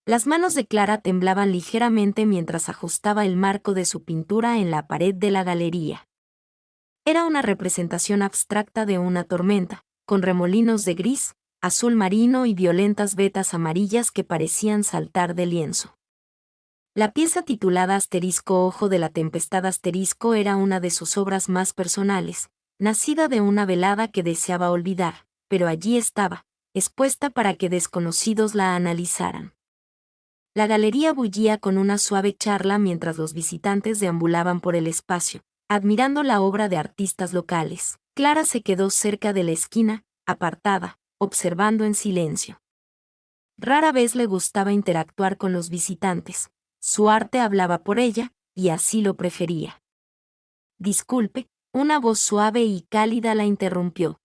Las manos de Clara temblaban ligeramente mientras ajustaba el marco de su pintura en la pared de la galería. Era una representación abstracta de una tormenta, con remolinos de gris, azul marino y violentas vetas amarillas que parecían saltar del lienzo. La pieza titulada Ojo de la Tempestad era una de sus obras más personales, nacida de una velada que deseaba olvidar, pero allí estaba, expuesta para que desconocidos la analizaran. La galería bullía con una suave charla mientras los visitantes deambulaban por el espacio, admirando la obra de artistas locales. Clara se quedó cerca de la esquina, apartada, observando en silencio. Rara vez le gustaba interactuar con los visitantes. Su arte hablaba por ella, y así lo prefería. Disculpe, una voz suave y cálida la interrumpió.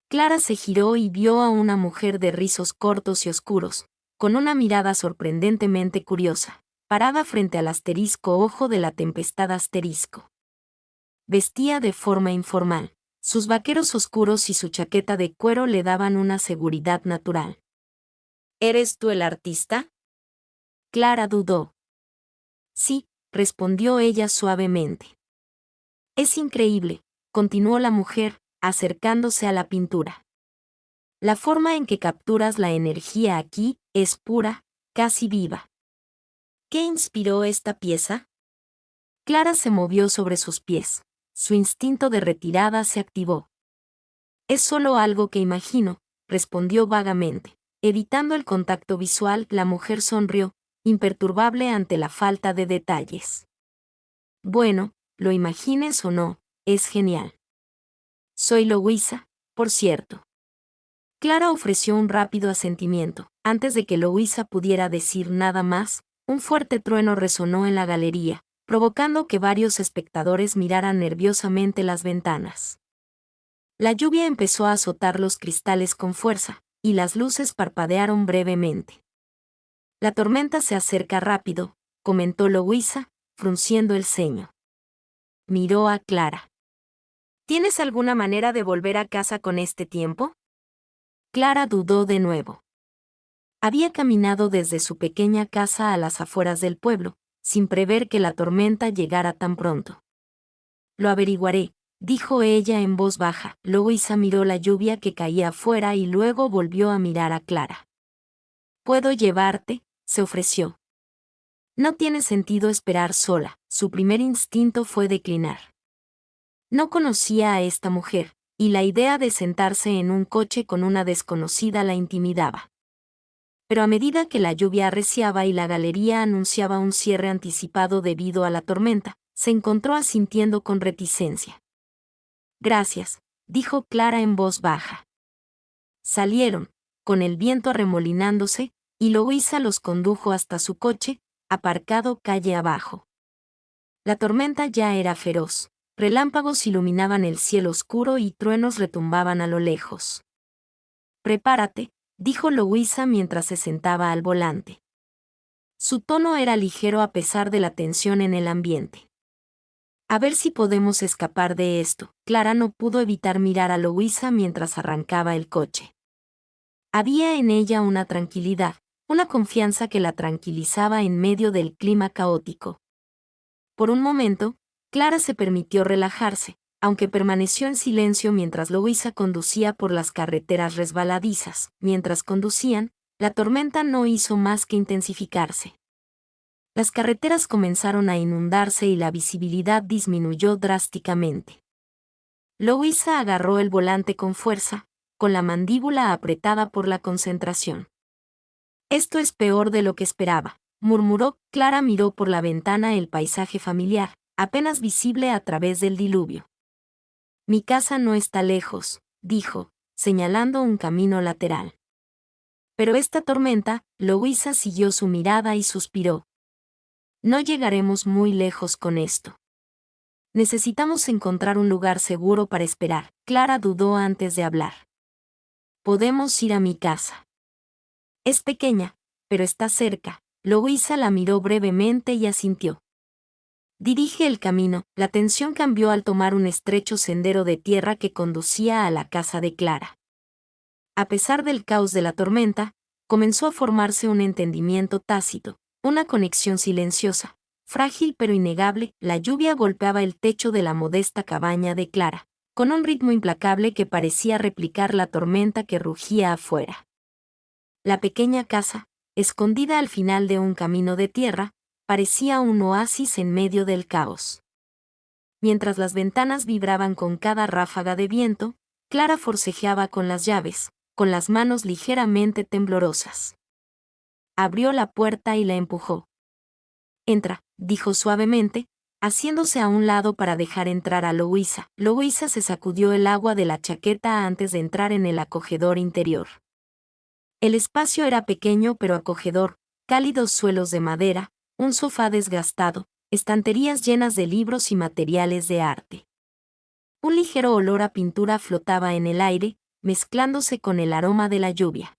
Clara se giró y vio a una mujer de rizos cortos y oscuros, con una mirada sorprendentemente curiosa, parada frente al ojo de la tempestad . Vestía de forma informal. Sus vaqueros oscuros y su chaqueta de cuero le daban una seguridad natural. ¿Eres tú el artista? Clara dudó. Sí, respondió ella suavemente. Es increíble, continuó la mujer, acercándose a la pintura. La forma en que capturas la energía aquí es pura, casi viva. ¿Qué inspiró esta pieza? Clara se movió sobre sus pies. Su instinto de retirada se activó. Es solo algo que imagino, respondió vagamente. Evitando el contacto visual, la mujer sonrió, imperturbable ante la falta de detalles. Bueno, lo imagines o no, es genial. Soy Louisa, por cierto. Clara ofreció un rápido asentimiento. Antes de que Louisa pudiera decir nada más, un fuerte trueno resonó en la galería, provocando que varios espectadores miraran nerviosamente las ventanas. La lluvia empezó a azotar los cristales con fuerza, y las luces parpadearon brevemente. La tormenta se acerca rápido, comentó Louisa, frunciendo el ceño. Miró a Clara. ¿Tienes alguna manera de volver a casa con este tiempo? Clara dudó de nuevo. Había caminado desde su pequeña casa a las afueras del pueblo, sin prever que la tormenta llegara tan pronto. Lo averiguaré, dijo ella en voz baja. Louisa miró la lluvia que caía afuera y luego volvió a mirar a Clara. ¿Puedo llevarte?, se ofreció. No tiene sentido esperar sola. Su primer instinto fue declinar. No conocía a esta mujer, y la idea de sentarse en un coche con una desconocida la intimidaba. Pero a medida que la lluvia arreciaba y la galería anunciaba un cierre anticipado debido a la tormenta, se encontró asintiendo con reticencia. Gracias, dijo Clara en voz baja. Salieron, con el viento arremolinándose, y Louisa los condujo hasta su coche, aparcado calle abajo. La tormenta ya era feroz. Relámpagos iluminaban el cielo oscuro y truenos retumbaban a lo lejos. Prepárate, dijo Louisa mientras se sentaba al volante. Su tono era ligero a pesar de la tensión en el ambiente. A ver si podemos escapar de esto. Clara no pudo evitar mirar a Louisa mientras arrancaba el coche. Había en ella una tranquilidad, una confianza que la tranquilizaba en medio del clima caótico. Por un momento, Clara se permitió relajarse, aunque permaneció en silencio mientras Louisa conducía por las carreteras resbaladizas. Mientras conducían, la tormenta no hizo más que intensificarse. Las carreteras comenzaron a inundarse y la visibilidad disminuyó drásticamente. Louisa agarró el volante con fuerza, con la mandíbula apretada por la concentración. Esto es peor de lo que esperaba, murmuró. Clara miró por la ventana el paisaje familiar, apenas visible a través del diluvio. Mi casa no está lejos, dijo, señalando un camino lateral. Pero esta tormenta, Louisa siguió su mirada y suspiró. No llegaremos muy lejos con esto. Necesitamos encontrar un lugar seguro para esperar. Clara dudó antes de hablar. Podemos ir a mi casa. Es pequeña, pero está cerca. Louisa la miró brevemente y asintió. Dirige el camino. La tensión cambió al tomar un estrecho sendero de tierra que conducía a la casa de Clara. A pesar del caos de la tormenta, comenzó a formarse un entendimiento tácito, una conexión silenciosa, frágil pero innegable. La lluvia golpeaba el techo de la modesta cabaña de Clara, con un ritmo implacable que parecía replicar la tormenta que rugía afuera. La pequeña casa, escondida al final de un camino de tierra, parecía un oasis en medio del caos. Mientras las ventanas vibraban con cada ráfaga de viento, Clara forcejeaba con las llaves, con las manos ligeramente temblorosas. Abrió la puerta y la empujó. «Entra», dijo suavemente, haciéndose a un lado para dejar entrar a Louisa. Louisa se sacudió el agua de la chaqueta antes de entrar en el acogedor interior. El espacio era pequeño pero acogedor, cálidos suelos de madera, un sofá desgastado, estanterías llenas de libros y materiales de arte. Un ligero olor a pintura flotaba en el aire, mezclándose con el aroma de la lluvia.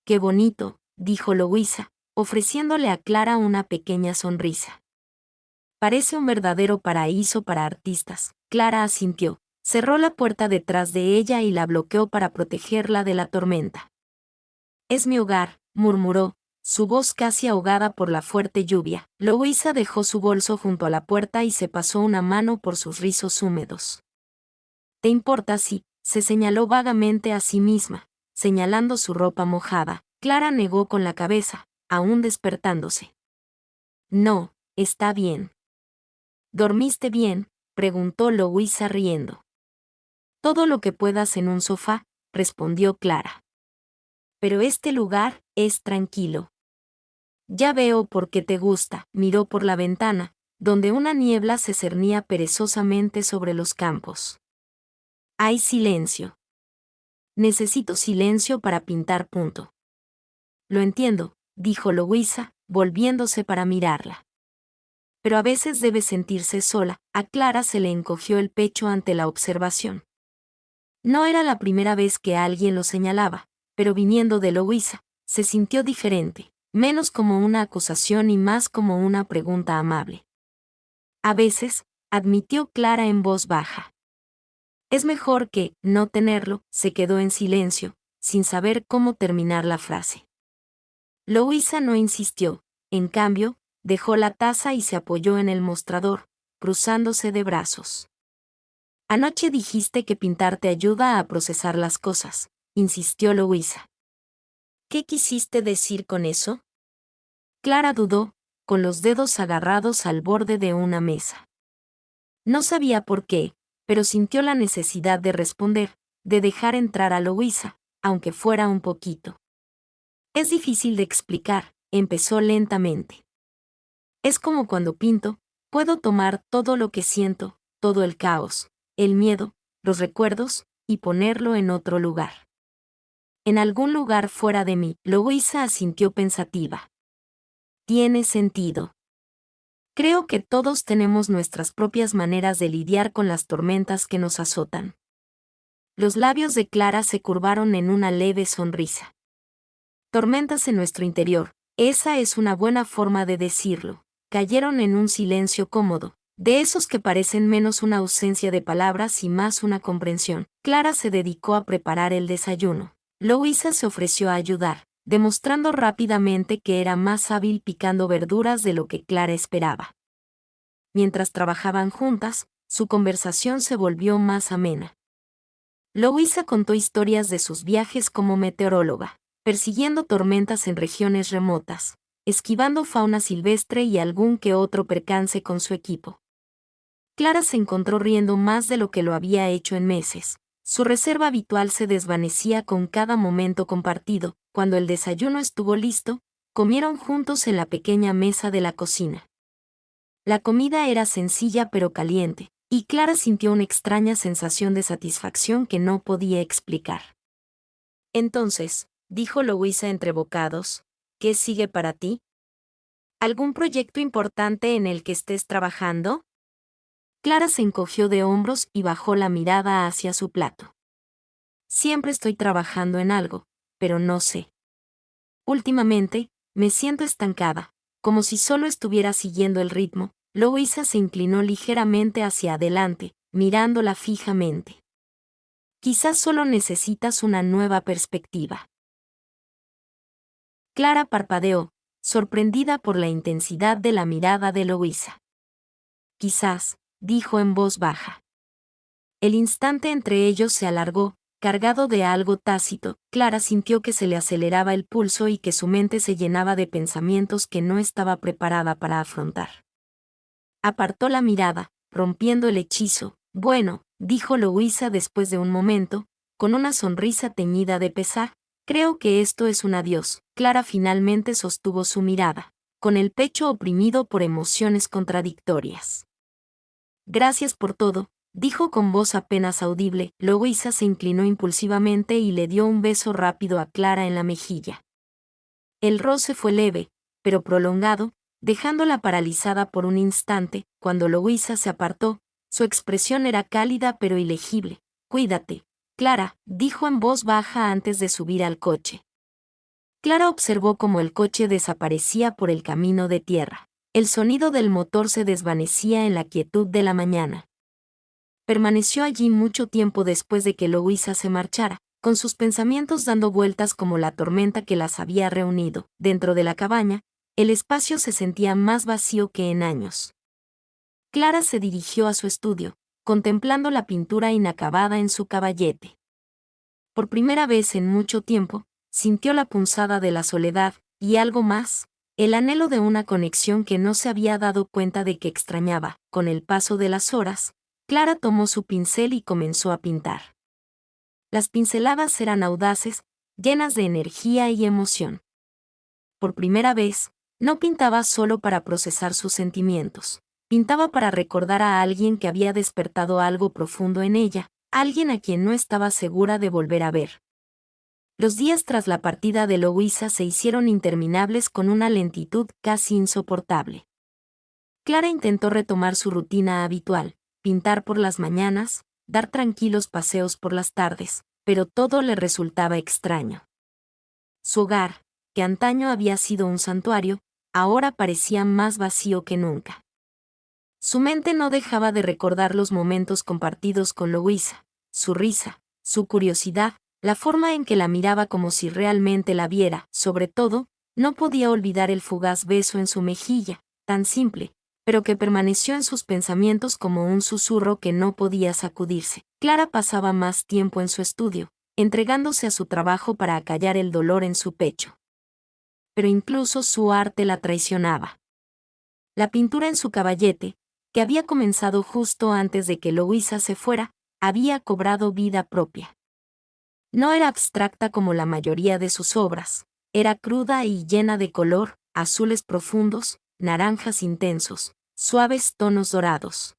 «Qué bonito», dijo Louisa, ofreciéndole a Clara una pequeña sonrisa. «Parece un verdadero paraíso para artistas». Clara asintió, cerró la puerta detrás de ella y la bloqueó para protegerla de la tormenta. «Es mi hogar», murmuró, su voz casi ahogada por la fuerte lluvia. Louisa dejó su bolso junto a la puerta y se pasó una mano por sus rizos húmedos. «¿Te importa si?» se señaló vagamente a sí misma, señalando su ropa mojada. Clara negó con la cabeza, aún despertándose. «No, está bien». «¿Dormiste bien?», preguntó Louisa riendo. «Todo lo que puedas en un sofá», respondió Clara. «Pero este lugar es tranquilo». «Ya veo por qué te gusta», miró por la ventana, donde una niebla se cernía perezosamente sobre los campos. «Hay silencio». «Necesito silencio para pintar». «Lo entiendo», dijo Louisa, volviéndose para mirarla. «Pero a veces debe sentirse sola». A Clara se le encogió el pecho ante la observación. No era la primera vez que alguien lo señalaba, pero viniendo de Louisa, se sintió diferente, menos como una acusación y más como una pregunta amable. «A veces», admitió Clara en voz baja. «Es mejor que no tenerlo». Se quedó en silencio, sin saber cómo terminar la frase. Louisa no insistió, en cambio, dejó la taza y se apoyó en el mostrador, cruzándose de brazos. «Anoche dijiste que pintar te ayuda a procesar las cosas», insistió Louisa. «¿Qué quisiste decir con eso?». Clara dudó, con los dedos agarrados al borde de una mesa. No sabía por qué, pero sintió la necesidad de responder, de dejar entrar a Louisa, aunque fuera un poquito. «Es difícil de explicar», empezó lentamente. «Es como cuando pinto, puedo tomar todo lo que siento, todo el caos, el miedo, los recuerdos, y ponerlo en otro lugar. En algún lugar fuera de mí». Louisa asintió pensativa. «Tiene sentido. Creo que todos tenemos nuestras propias maneras de lidiar con las tormentas que nos azotan». Los labios de Clara se curvaron en una leve sonrisa. «Tormentas en nuestro interior, esa es una buena forma de decirlo». Cayeron en un silencio cómodo, de esos que parecen menos una ausencia de palabras y más una comprensión. Clara se dedicó a preparar el desayuno. Louisa se ofreció a ayudar, demostrando rápidamente que era más hábil picando verduras de lo que Clara esperaba. Mientras trabajaban juntas, su conversación se volvió más amena. Louisa contó historias de sus viajes como meteoróloga, persiguiendo tormentas en regiones remotas, esquivando fauna silvestre y algún que otro percance con su equipo. Clara se encontró riendo más de lo que lo había hecho en meses. Su reserva habitual se desvanecía con cada momento compartido. Cuando el desayuno estuvo listo, comieron juntos en la pequeña mesa de la cocina. La comida era sencilla pero caliente, y Clara sintió una extraña sensación de satisfacción que no podía explicar. «Entonces», dijo Louisa entre bocados, «¿qué sigue para ti? ¿Algún proyecto importante en el que estés trabajando?». Clara se encogió de hombros y bajó la mirada hacia su plato. «Siempre estoy trabajando en algo, pero no sé. Últimamente, me siento estancada, como si solo estuviera siguiendo el ritmo». Louisa se inclinó ligeramente hacia adelante, mirándola fijamente. «Quizás solo necesitas una nueva perspectiva». Clara parpadeó, sorprendida por la intensidad de la mirada de Louisa. Quizás, dijo en voz baja. El instante entre ellos se alargó, cargado de algo tácito. Clara sintió que se le aceleraba el pulso y que su mente se llenaba de pensamientos que no estaba preparada para afrontar. Apartó la mirada, rompiendo el hechizo. Bueno, dijo Louisa después de un momento, con una sonrisa teñida de pesar, creo que esto es un adiós. Clara finalmente sostuvo su mirada, con el pecho oprimido por emociones contradictorias. Gracias por todo, dijo con voz apenas audible. Louisa se inclinó impulsivamente y le dio un beso rápido a Clara en la mejilla. El roce fue leve, pero prolongado, dejándola paralizada por un instante. Cuando Louisa se apartó, su expresión era cálida pero ilegible. Cuídate, Clara, dijo en voz baja antes de subir al coche. Clara observó cómo el coche desaparecía por el camino de tierra. El sonido del motor se desvanecía en la quietud de la mañana. Permaneció allí mucho tiempo después de que Louisa se marchara, con sus pensamientos dando vueltas como la tormenta que las había reunido. Dentro de la cabaña, el espacio se sentía más vacío que en años. Clara se dirigió a su estudio, contemplando la pintura inacabada en su caballete. Por primera vez en mucho tiempo, sintió la punzada de la soledad, y algo más, el anhelo de una conexión que no se había dado cuenta de que extrañaba. Con el paso de las horas, Clara tomó su pincel y comenzó a pintar. Las pinceladas eran audaces, llenas de energía y emoción. Por primera vez, no pintaba solo para procesar sus sentimientos, pintaba para recordar a alguien que había despertado algo profundo en ella, alguien a quien no estaba segura de volver a ver. Los días tras la partida de Louisa se hicieron interminables con una lentitud casi insoportable. Clara intentó retomar su rutina habitual, pintar por las mañanas, dar tranquilos paseos por las tardes, pero todo le resultaba extraño. Su hogar, que antaño había sido un santuario, ahora parecía más vacío que nunca. Su mente no dejaba de recordar los momentos compartidos con Louisa, su risa, su curiosidad, la forma en que la miraba como si realmente la viera. Sobre todo, no podía olvidar el fugaz beso en su mejilla, tan simple, pero que permaneció en sus pensamientos como un susurro que no podía sacudirse. Clara pasaba más tiempo en su estudio, entregándose a su trabajo para acallar el dolor en su pecho. Pero incluso su arte la traicionaba. La pintura en su caballete, que había comenzado justo antes de que Louisa se fuera, había cobrado vida propia. No era abstracta como la mayoría de sus obras, era cruda y llena de color, azules profundos, naranjas intensos, suaves tonos dorados.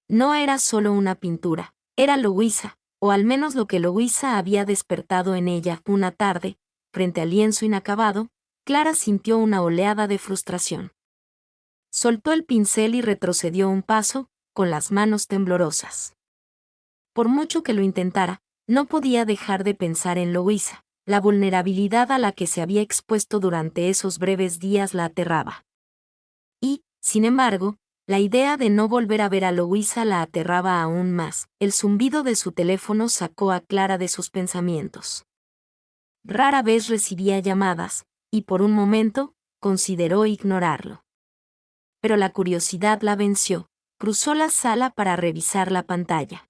No era solo una pintura, era Louisa, o al menos lo que Louisa había despertado en ella. Una tarde, frente al lienzo inacabado, Clara sintió una oleada de frustración. Soltó el pincel y retrocedió un paso, con las manos temblorosas. Por mucho que lo intentara, no podía dejar de pensar en Louisa. La vulnerabilidad a la que se había expuesto durante esos breves días la aterraba. Y, sin embargo, la idea de no volver a ver a Louisa la aterraba aún más. El zumbido de su teléfono sacó a Clara de sus pensamientos. Rara vez recibía llamadas, y por un momento, consideró ignorarlo. Pero la curiosidad la venció, cruzó la sala para revisar la pantalla.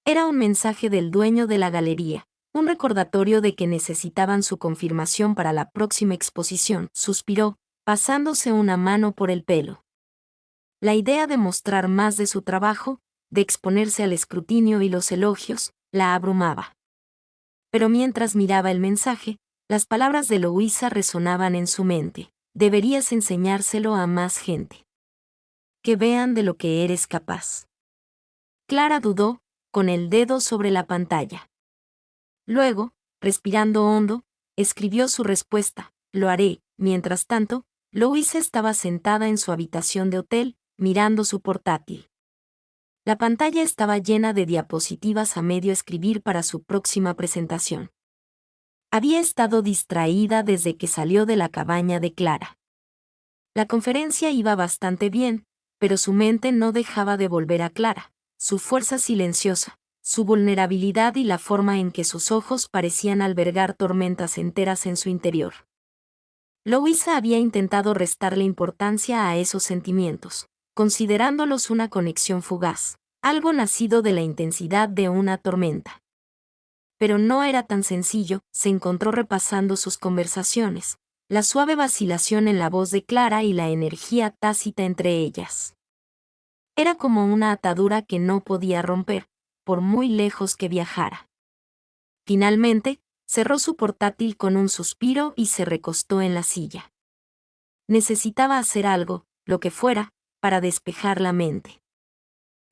Era un mensaje del dueño de la galería, un recordatorio de que necesitaban su confirmación para la próxima exposición. Suspiró, pasándose una mano por el pelo. La idea de mostrar más de su trabajo, de exponerse al escrutinio y los elogios, la abrumaba. Pero mientras miraba el mensaje, las palabras de Louisa resonaban en su mente. Deberías enseñárselo a más gente. Que vean de lo que eres capaz. Clara dudó, con el dedo sobre la pantalla. Luego, respirando hondo, escribió su respuesta: lo haré. Mientras tanto, Louisa estaba sentada en su habitación de hotel, mirando su portátil. La pantalla estaba llena de diapositivas a medio escribir para su próxima presentación. Había estado distraída desde que salió de la cabaña de Clara. La conferencia iba bastante bien, pero su mente no dejaba de volver a Clara, su fuerza silenciosa, su vulnerabilidad y la forma en que sus ojos parecían albergar tormentas enteras en su interior. Louisa había intentado restarle importancia a esos sentimientos, considerándolos una conexión fugaz, algo nacido de la intensidad de una tormenta. Pero no era tan sencillo, se encontró repasando sus conversaciones, la suave vacilación en la voz de Clara y la energía tácita entre ellas. Era como una atadura que no podía romper, por muy lejos que viajara. Finalmente, cerró su portátil con un suspiro y se recostó en la silla. Necesitaba hacer algo, lo que fuera, para despejar la mente.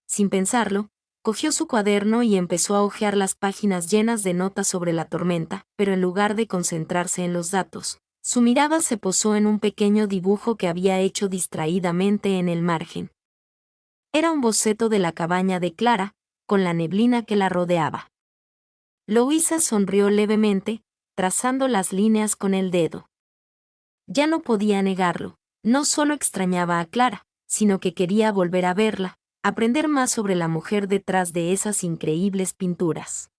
Sin pensarlo, cogió su cuaderno y empezó a hojear las páginas llenas de notas sobre la tormenta, pero en lugar de concentrarse en los datos, su mirada se posó en un pequeño dibujo que había hecho distraídamente en el margen. Era un boceto de la cabaña de Clara, con la neblina que la rodeaba. Louisa sonrió levemente, trazando las líneas con el dedo. Ya no podía negarlo, no solo extrañaba a Clara, sino que quería volver a verla, aprender más sobre la mujer detrás de esas increíbles pinturas.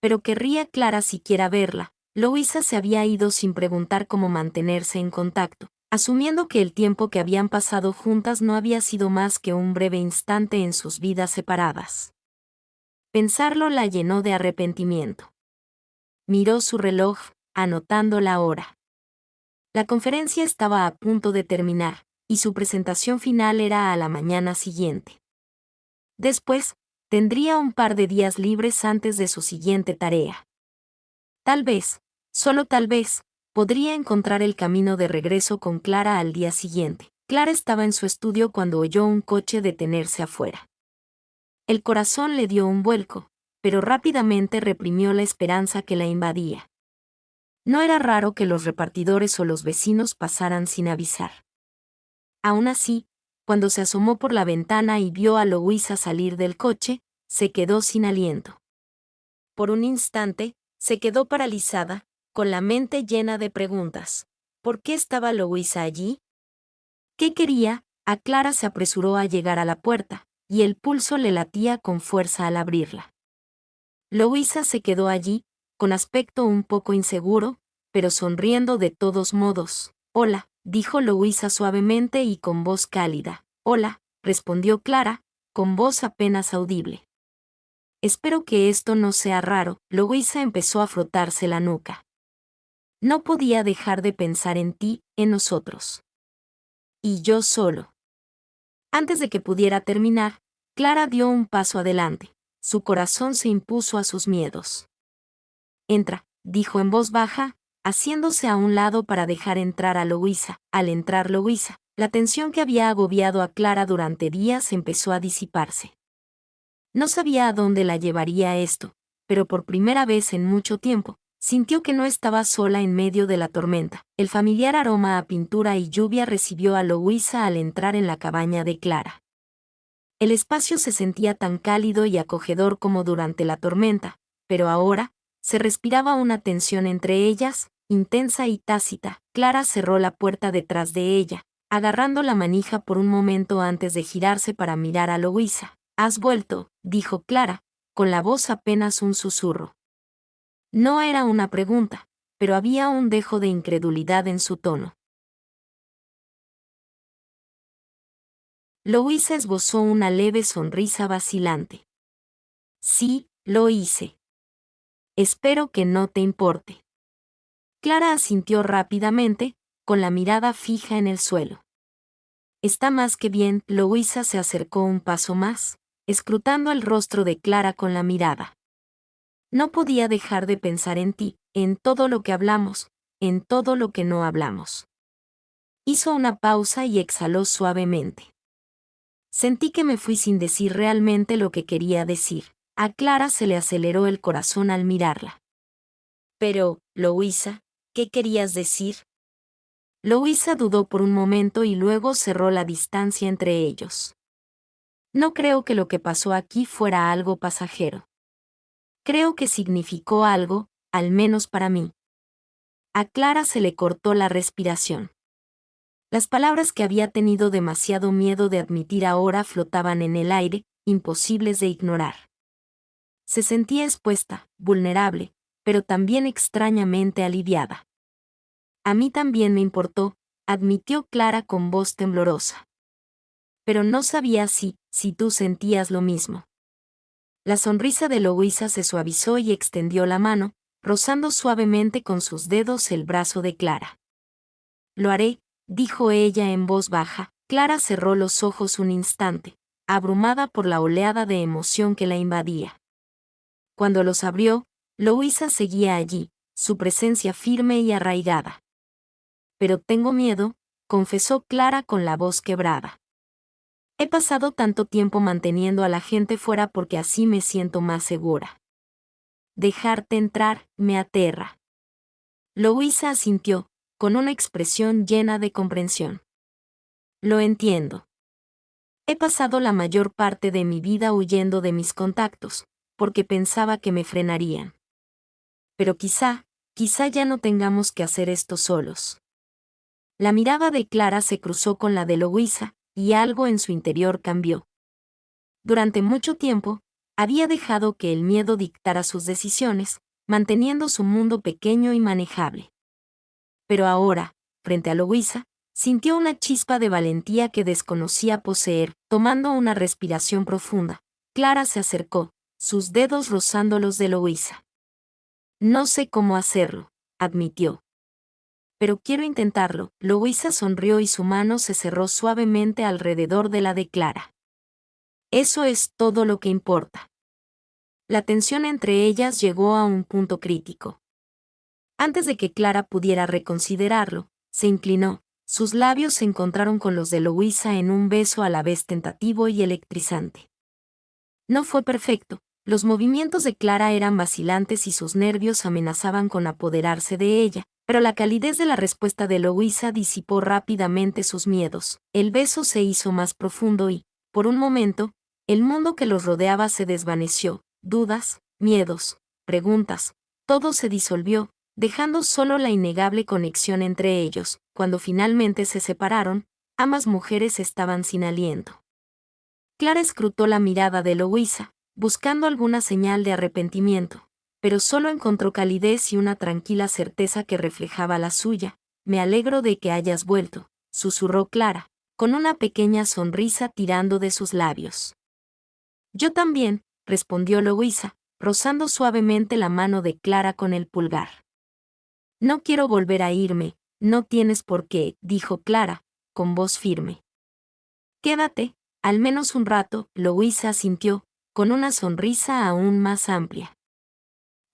Pero querría Clara siquiera verla. Louisa se había ido sin preguntar cómo mantenerse en contacto, asumiendo que el tiempo que habían pasado juntas no había sido más que un breve instante en sus vidas separadas. Pensarlo la llenó de arrepentimiento. Miró su reloj, anotando la hora. La conferencia estaba a punto de terminar, y su presentación final era a la mañana siguiente. Después, tendría un par de días libres antes de su siguiente tarea. Tal vez, solo tal vez, podría encontrar el camino de regreso con Clara al día siguiente. Clara estaba en su estudio cuando oyó un coche detenerse afuera. El corazón le dio un vuelco, pero rápidamente reprimió la esperanza que la invadía. No era raro que los repartidores o los vecinos pasaran sin avisar. Aún así, cuando se asomó por la ventana y vio a Louisa salir del coche, se quedó sin aliento. Por un instante, se quedó paralizada, con la mente llena de preguntas. ¿Por qué estaba Louisa allí? ¿Qué quería? A Clara se apresuró a llegar a la puerta, y el pulso le latía con fuerza al abrirla. Louisa se quedó allí, con aspecto un poco inseguro, pero sonriendo de todos modos. «Hola», dijo Louisa suavemente y con voz cálida. «Hola», respondió Clara, con voz apenas audible. «Espero que esto no sea raro», Louisa empezó a frotarse la nuca. «No podía dejar de pensar en ti, en nosotros. Y yo solo». Antes de que pudiera terminar, Clara dio un paso adelante. Su corazón se impuso a sus miedos. «Entra», dijo en voz baja, haciéndose a un lado para dejar entrar a Louisa. Al entrar Louisa, la tensión que había agobiado a Clara durante días empezó a disiparse. No sabía a dónde la llevaría esto, pero por primera vez en mucho tiempo, sintió que no estaba sola en medio de la tormenta. El familiar aroma a pintura y lluvia recibió a Louisa al entrar en la cabaña de Clara. El espacio se sentía tan cálido y acogedor como durante la tormenta, pero ahora, se respiraba una tensión entre ellas, intensa y tácita. Clara cerró la puerta detrás de ella, agarrando la manija por un momento antes de girarse para mirar a Louisa. «¿Has vuelto?», dijo Clara, con la voz apenas un susurro. No era una pregunta, pero había un dejo de incredulidad en su tono. Louisa esbozó una leve sonrisa vacilante. «Sí, lo hice. Espero que no te importe». Clara asintió rápidamente, con la mirada fija en el suelo. «Está más que bien». Louisa se acercó un paso más, escrutando el rostro de Clara con la mirada. «No podía dejar de pensar en ti, en todo lo que hablamos, en todo lo que no hablamos». Hizo una pausa y exhaló suavemente. «Sentí que me fui sin decir realmente lo que quería decir». A Clara se le aceleró el corazón al mirarla. «Pero, Louisa, ¿qué querías decir?». Louisa dudó por un momento y luego cerró la distancia entre ellos. «No creo que lo que pasó aquí fuera algo pasajero. Creo que significó algo, al menos para mí». A Clara se le cortó la respiración. Las palabras que había tenido demasiado miedo de admitir ahora flotaban en el aire, imposibles de ignorar. Se sentía expuesta, vulnerable, pero también extrañamente aliviada. A mí también me importó, admitió Clara con voz temblorosa. Pero no sabía si tú sentías lo mismo. La sonrisa de Louisa se suavizó y extendió la mano, rozando suavemente con sus dedos el brazo de Clara. Lo haré, dijo ella en voz baja. Clara cerró los ojos un instante, abrumada por la oleada de emoción que la invadía. Cuando los abrió, Louisa seguía allí, su presencia firme y arraigada. Pero tengo miedo, confesó Clara con la voz quebrada. He pasado tanto tiempo manteniendo a la gente fuera porque así me siento más segura. Dejarte entrar me aterra. Louisa asintió, con una expresión llena de comprensión. Lo entiendo. He pasado la mayor parte de mi vida huyendo de mis contactos, porque pensaba que me frenarían. Pero quizá ya no tengamos que hacer esto solos. La mirada de Clara se cruzó con la de Louisa, y algo en su interior cambió. Durante mucho tiempo, había dejado que el miedo dictara sus decisiones, manteniendo su mundo pequeño y manejable. Pero ahora, frente a Louisa, sintió una chispa de valentía que desconocía poseer. Tomando una respiración profunda, Clara se acercó, sus dedos rozando los de Louisa. No sé cómo hacerlo, admitió. Pero quiero intentarlo. Louisa sonrió y su mano se cerró suavemente alrededor de la de Clara. Eso es todo lo que importa. La tensión entre ellas llegó a un punto crítico. Antes de que Clara pudiera reconsiderarlo, se inclinó, sus labios se encontraron con los de Louisa en un beso a la vez tentativo y electrizante. No fue perfecto, los movimientos de Clara eran vacilantes y sus nervios amenazaban con apoderarse de ella, pero la calidez de la respuesta de Louisa disipó rápidamente sus miedos. El beso se hizo más profundo y, por un momento, el mundo que los rodeaba se desvaneció, dudas, miedos, preguntas, todo se disolvió, dejando solo la innegable conexión entre ellos. Cuando finalmente se separaron, ambas mujeres estaban sin aliento. Clara escrutó la mirada de Louisa, buscando alguna señal de arrepentimiento, pero solo encontró calidez y una tranquila certeza que reflejaba la suya. Me alegro de que hayas vuelto, susurró Clara, con una pequeña sonrisa tirando de sus labios. Yo también, respondió Louisa, rozando suavemente la mano de Clara con el pulgar. No quiero volver a irme, no tienes por qué, dijo Clara, con voz firme. Quédate, al menos un rato, Louisa asintió, con una sonrisa aún más amplia.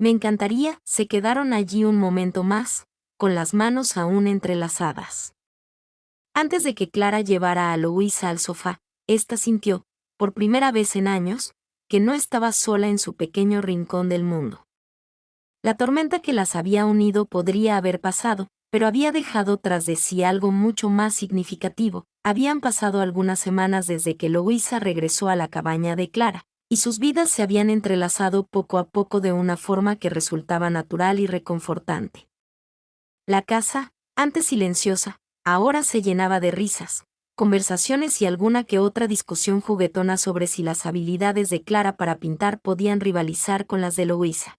Me encantaría. Se quedaron allí un momento más, con las manos aún entrelazadas. Antes de que Clara llevara a Louisa al sofá, ésta sintió, por primera vez en años, que no estaba sola en su pequeño rincón del mundo. La tormenta que las había unido podría haber pasado, pero había dejado tras de sí algo mucho más significativo. Habían pasado algunas semanas desde que Louisa regresó a la cabaña de Clara, y sus vidas se habían entrelazado poco a poco de una forma que resultaba natural y reconfortante. La casa, antes silenciosa, ahora se llenaba de risas, conversaciones y alguna que otra discusión juguetona sobre si las habilidades de Clara para pintar podían rivalizar con las de Louisa.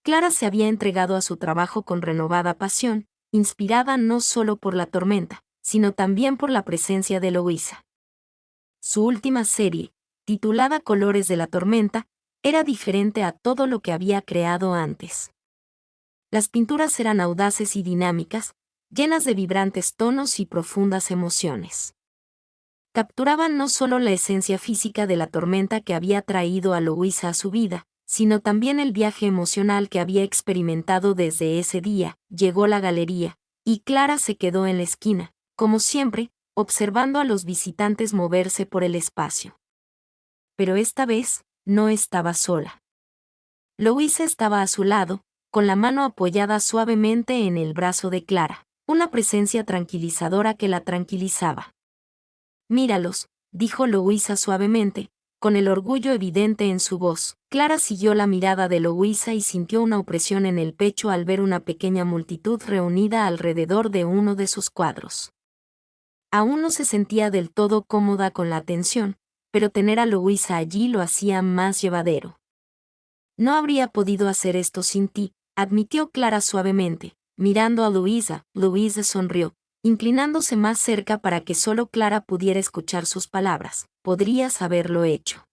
Clara se había entregado a su trabajo con renovada pasión, inspirada no solo por la tormenta, sino también por la presencia de Louisa. Su última serie, titulada Colores de la Tormenta, era diferente a todo lo que había creado antes. Las pinturas eran audaces y dinámicas, llenas de vibrantes tonos y profundas emociones. Capturaban no solo la esencia física de la tormenta que había traído a Louisa a su vida, sino también el viaje emocional que había experimentado desde ese día. Llegó la galería, y Clara se quedó en la esquina, como siempre, observando a los visitantes moverse por el espacio. Pero esta vez, no estaba sola. Louisa estaba a su lado, con la mano apoyada suavemente en el brazo de Clara, una presencia tranquilizadora que la tranquilizaba. Míralos, dijo Louisa suavemente, con el orgullo evidente en su voz. Clara siguió la mirada de Louisa y sintió una opresión en el pecho al ver una pequeña multitud reunida alrededor de uno de sus cuadros. Aún no se sentía del todo cómoda con la atención, pero tener a Louisa allí lo hacía más llevadero. No habría podido hacer esto sin ti, admitió Clara suavemente. mirando a Luisa. Luisa sonrió, inclinándose más cerca para que solo Clara pudiera escuchar sus palabras. Podrías haberlo hecho.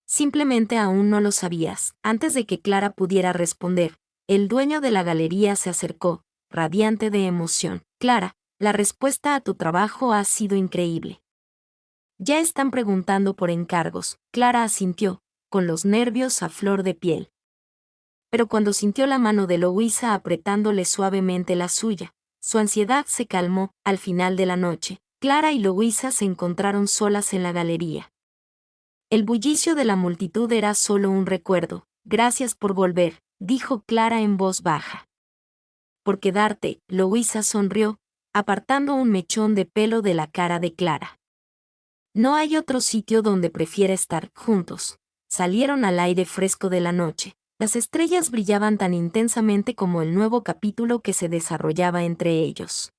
Simplemente aún no lo sabías. Antes de que Clara pudiera responder, el dueño de la galería se acercó, radiante de emoción. Clara, la respuesta a tu trabajo ha sido increíble. Ya están preguntando por encargos. Clara asintió, con los nervios a flor de piel. Pero cuando sintió la mano de Luisa apretándole suavemente la suya, su ansiedad se calmó. Al final de la noche, Clara y Luisa se encontraron solas en la galería. El bullicio de la multitud era solo un recuerdo. Gracias por volver, dijo Clara en voz baja. Por quedarte, Luisa sonrió, apartando un mechón de pelo de la cara de Clara. No hay otro sitio donde prefiera estar juntos. Salieron al aire fresco de la noche. Las estrellas brillaban tan intensamente como el nuevo capítulo que se desarrollaba entre ellos.